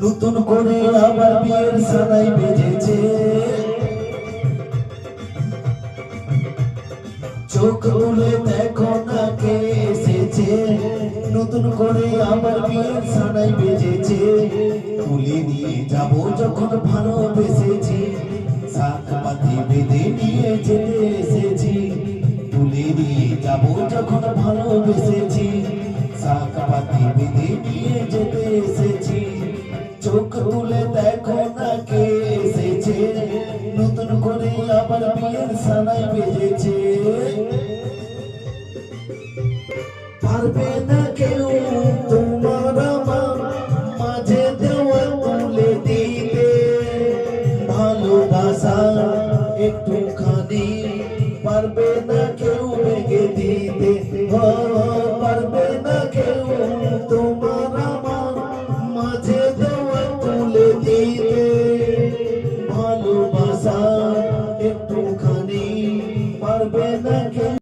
নতুন করে আবার বিয়ের সানাই বেজেছে, চোখ তুলে দেখো না কে এসেছে। নতুন করে আবার বিয়ের সানাই বেজেছে, তুলে নিয়ে যাব যখন ভালোবেসেছি, সাত পাতি বেঁধে নিয়ে যেতে এসেছি। তুলে নিয়ে যাব যখন ভালোবেসেছি, সাত পাতি বেঁধে নিয়ে যেতে এসেছি। চোখ তুলে দেখো না কে এসেছে, নতুন করে আবার বিয়ের সানাই বেজেছে। পারবে না কেউ তোমার আমার মাঝে দেওয়াল তুলে দিতে, ভালোবাসা একটুখানি পারবে না কেউ ভেঙে দিতে। পারবে না কেউ তোমার আমার মাঝে দেওয়াল তুলে দিতে, ভালোবাসা একটুখানি পারবে না।